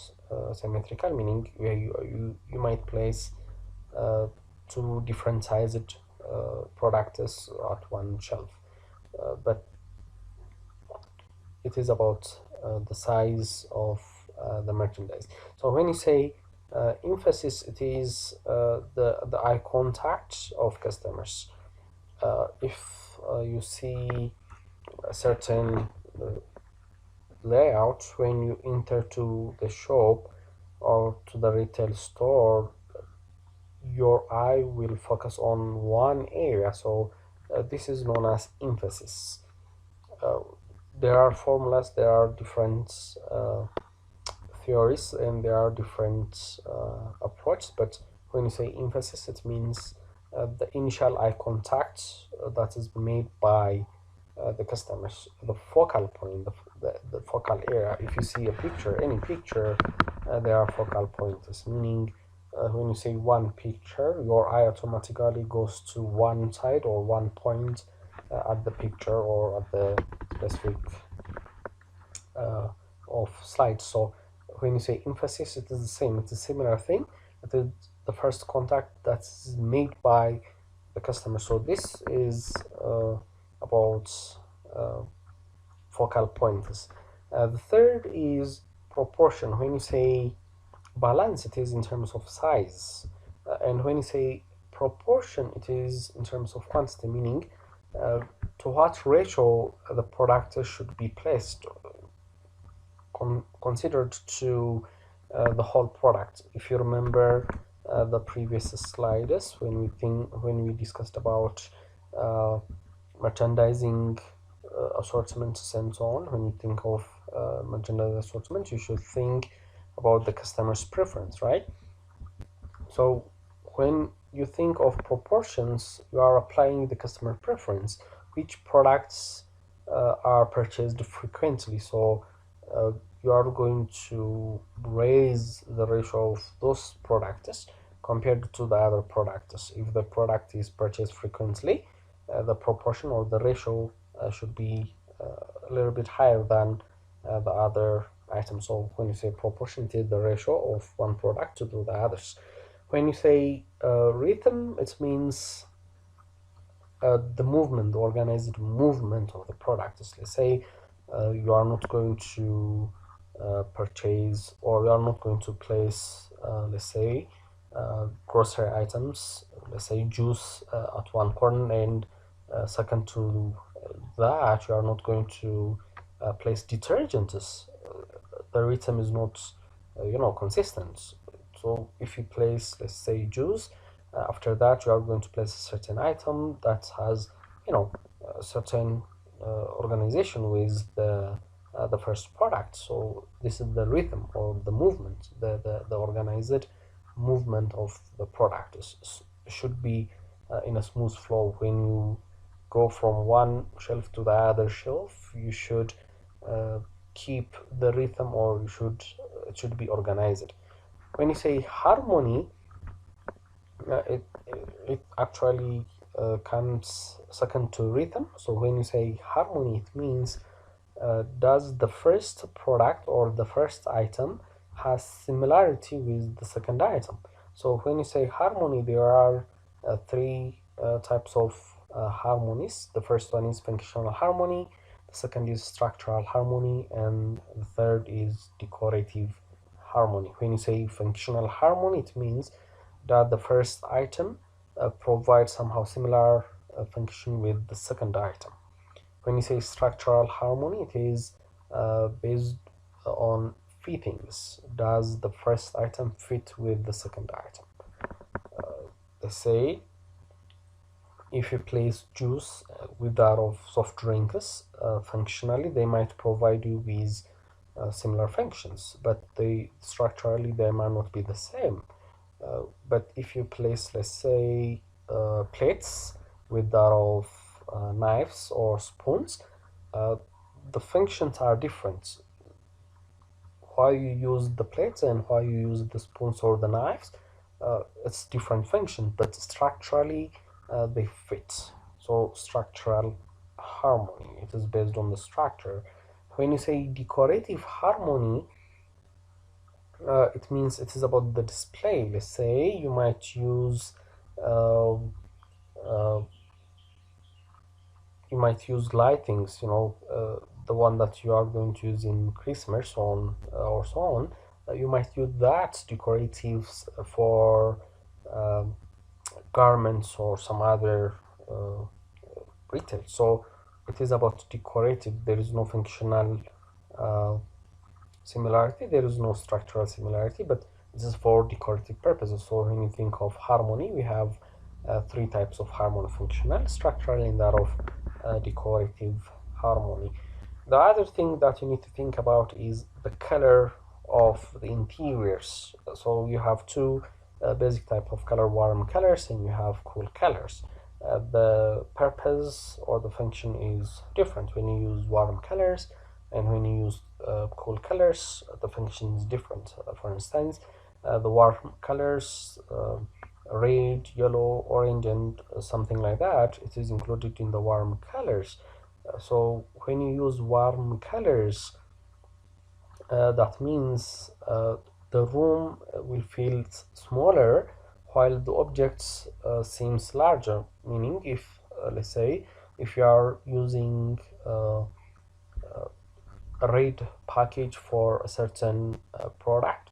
symmetrical, meaning you might place uh, two different sized products at one shelf, but it is about the size of the merchandise. So when you say emphasis, it is the eye contact of customers. If you see a certain layout when you enter to the shop or to the retail store, your eye will focus on one area. So this is known as emphasis. uh, there are formulas, there are different theories, and there are different approaches, but when you say emphasis, it means the initial eye contact that is made by the customers, the focal point, the focal area. If you see a picture, any picture, there are focal points, meaning when you say one picture, your eye automatically goes to one side or one point at the picture or at the specific uh, of slides. So when you say emphasis, it is the same. It's a similar thing. It is the first contact that's made by the customer. So this is about uh, focal points. The third is proportion. When you say balance, it is in terms of size, and when you say proportion, it is in terms of quantity, meaning uh, to what ratio the product should be placed, considered to the whole product. If you remember the previous slides, when we discussed about uh, merchandising assortments and so on, when you think of merchandise assortment, you should think about the customer's preference, right? So when you think of proportions, you are applying the customer preference, which products are purchased frequently. So uh, you are going to raise the ratio of those products compared to the other products. If the product is purchased frequently, the proportion or the ratio should be a little bit higher than the other items. So when you say proportion, it is the ratio of one product to the others. When you say rhythm, it means the movement, the organized movement of the product. Let's say you are not going to purchase, or you are not going to place, let's say, grocery items, let's say juice at one corner, and second to that, you are not going to place detergents. The rhythm is not, consistent. So if you place, let's say, juice, after that you are going to place a certain item that has, a certain organization with the first product. So this is the rhythm or the movement, the organized movement of the product should be in a smooth flow. When you go from one shelf to the other shelf, you should uh, keep the rhythm, or it should be organized. When you say harmony, it actually comes second to rhythm. So when you say harmony, it means does the first product or the first item has similarity with the second item. So when you say harmony, there are three types of harmonies. The first one is functional harmony, the second is structural harmony, and the third is decorative harmony. When you say functional harmony, it means that the first item provides somehow similar function with the second item. When you say structural harmony, it is based on fittings. Does the first item fit with the second item? Let's say if you place juice with that of soft drinks, functionally they might provide you with similar functions, but structurally they might not be the same. But if you place, let's say, plates with that of knives or spoons, uh, the functions are different. Why you use the plates and why you use the spoons or the knives, it's different function, but structurally they fit. So structural harmony, it is based on the structure. When you say decorative harmony, it means it is about the display. Let's say you might use uh, uh, you might use lightings, the one that you are going to use in Christmas on or so on. You might use that decoratives for um, garments or some other uh, retail. So it is about decorative. There is no functional uh, similarity, there is no structural similarity, but this is for decorative purposes. So when you think of harmony, we have three types of harmony: functional, structural, and that of decorative harmony. The other thing that you need to think about is the color of the interiors. So you have two basic type of color: warm colors and you have cool colors. The purpose or the function is different when you use warm colors, and when you use cool colors, the function is different. For instance, the warm colors, red, yellow, orange, and something like that, it is included in the warm colors. So when you use warm colors, that means the room will feel smaller while the objects seems larger. Meaning, if let's say if you are using a red package for a certain product,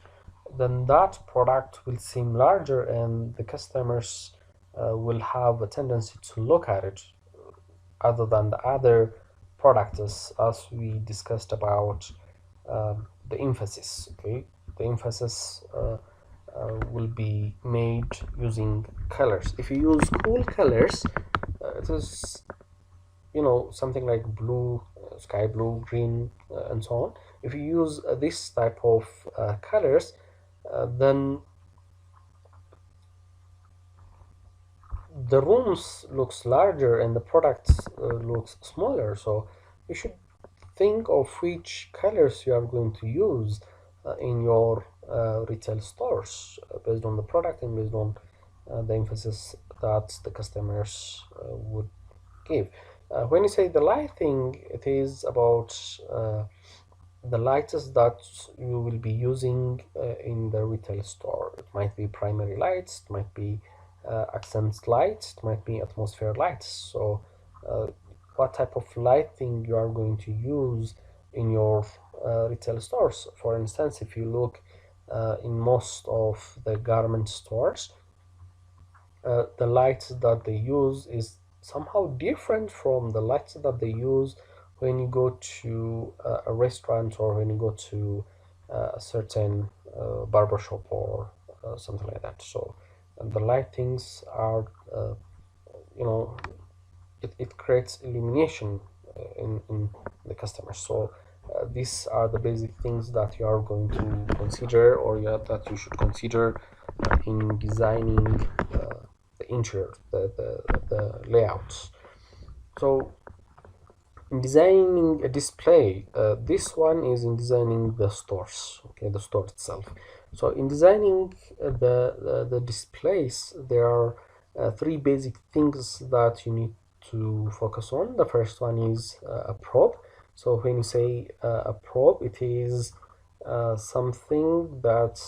then that product will seem larger, and the customers will have a tendency to look at it other than the other products, as we discussed about the emphasis. Okay, the emphasis will be made using colors. If you use cool colors, it is something like blue, sky blue, green, and so on. If you use this type of colors, then the rooms looks larger and the products looks smaller. So you should think of which colors you are going to use in your retail stores based on the product and based on the emphasis that the customers would give. When you say the lighting, it is about the lights that you will be using in the retail store. It might be primary lights, it might be accent lights, it might be atmosphere lights. So uh, what type of lighting you are going to use in your retail stores. For instance, if you look in most of the garment stores, the lights that they use is somehow different from the lights that they use when you go to a restaurant or when you go to a certain barber shop or something like that. So the lightings are, you know, it creates illumination in the customer. So these are the basic things that you are going to consider, or that you should consider in designing the interior, the layouts. So in designing a display, this one is in designing the stores, okay, the store itself. So in designing the displays, there are three basic things that you need to focus on. The first one is a prop. So when you say a prop, it is something that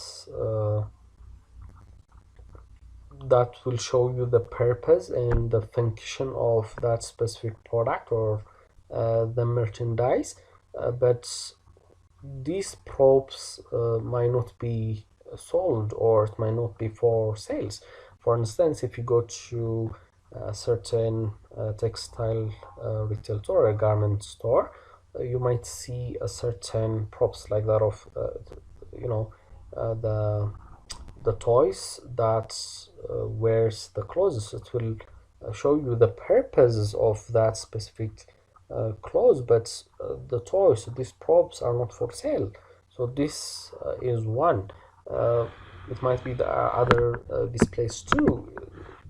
will show you the purpose and the function of that specific product or the merchandise. But these props might not be sold, or it might not be for sales. For instance, if you go to a certain textile retail store, a garment store, you might see a certain props like that of you know the toys that wears the clothes. It will show you the purposes of that specific clothes, but the toys, these props are not for sale. So this is one. Uh, it might be the other displays too.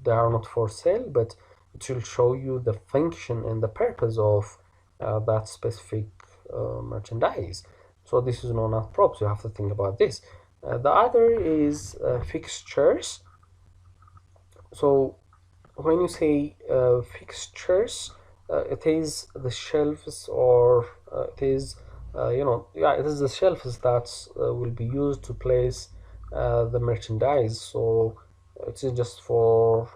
They are not for sale, but it will show you the function and the purpose of that specific merchandise. So this is known as props. You have to think about this. The other is fixtures. So when you say fixtures, it is the shelves, or it is yeah, it is the shelves that will be used to place the merchandise. So it is just for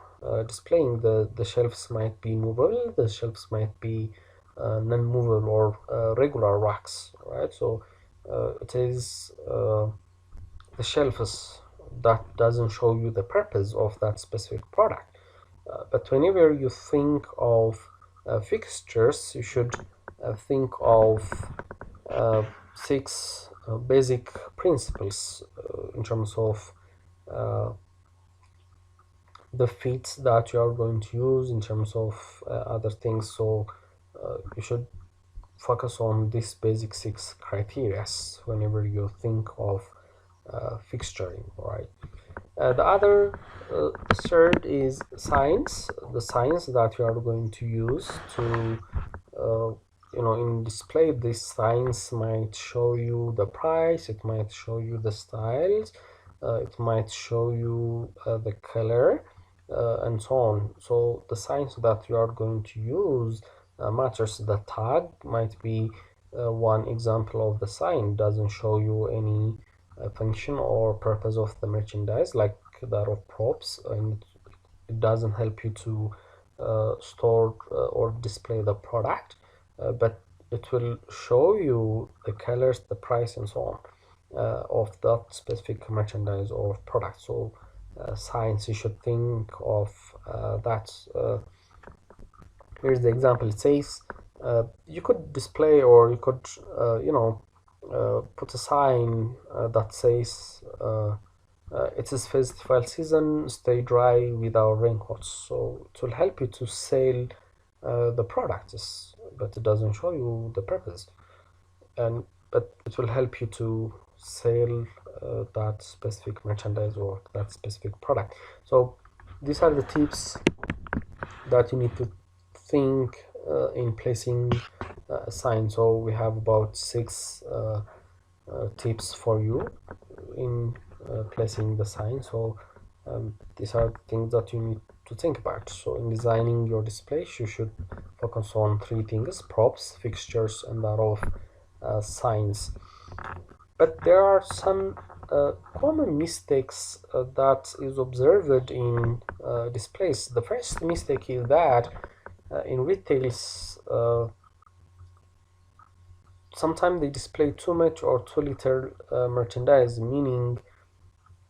displaying. The shelves might be movable, the shelves might be non-movable, or regular racks, right? So it is the shelves that doesn't show you the purpose of that specific product. But whenever you think of fixtures, you should think of six basic principles in terms of uh, the feet that you are going to use, in terms of other things. So you should focus on these basic six criteria whenever you think of fixturing, right? The other third is science, the science that you are going to use to uh, in display. This science might show you the price, it might show you the styles, it might show you the color, and so on. So the science that you are going to use matters. The tag might be one example of the sign. Doesn't show you any function or purpose of the merchandise like that of props, and it doesn't help you to store or display the product, but it will show you the colors, the price, and so on of that specific merchandise or product. So science, you should think of that. Here's the example. It says you could display, or you could put a sign that says it is festival season, stay dry without raincoats. So it will help you to sell the products, but it doesn't show you the purpose. And but it will help you to sell that specific merchandise or that specific product. So these are the tips that you need to think in placing a sign. So we have about six tips for you in placing the sign. So these are things that you need to think about. So in designing your displays, you should focus on three things: props, fixtures, and that of signs. But there are some common mistakes that is observed in displays. The first mistake is that in retails, sometimes they display too much or too little merchandise, meaning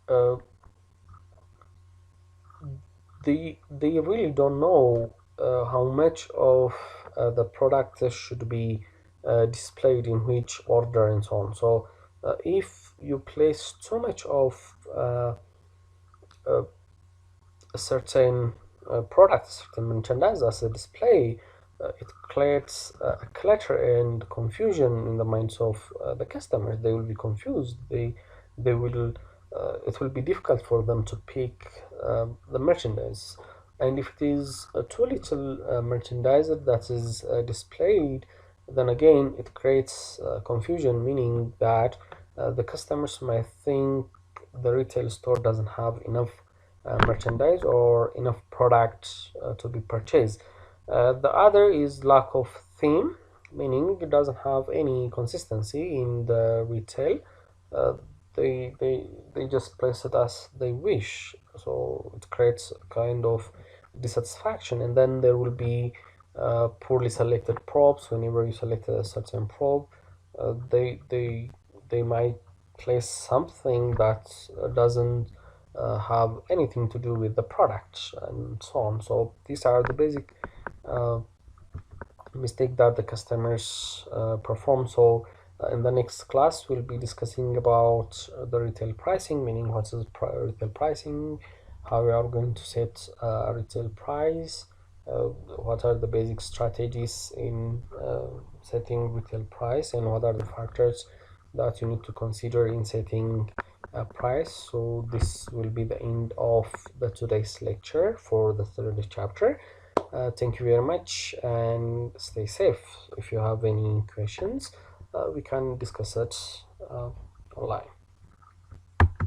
uh, they really don't know how much of the product should be displayed in which order and so on. So if you place too much of uh, a certain product, certain merchandise as a display, it creates clutter and confusion in the minds of the customers. They will be confused. They will. It will be difficult for them to pick the merchandise. And if it is too little merchandise that is displayed, then again it creates confusion, meaning that the customers might think the retail store doesn't have enough merchandise or enough product to be purchased. The other is lack of theme, meaning it doesn't have any consistency in the retail. uh, they just place it as they wish, so it creates a kind of dissatisfaction. And then there will be poorly selected props. Whenever you select a certain prop, uh, they they they might place something that doesn't have anything to do with the product, and so on. So these are the basic uh, mistake that the customers perform. So in the next class we'll be discussing about the retail pricing, meaning what is retail pricing, how we are going to set a retail price, what are the basic strategies in setting retail price, and what are the factors that you need to consider in setting a price. So this will be the end of the today's lecture for the third chapter. Thank you very much and stay safe. If you have any questions, we can discuss it online.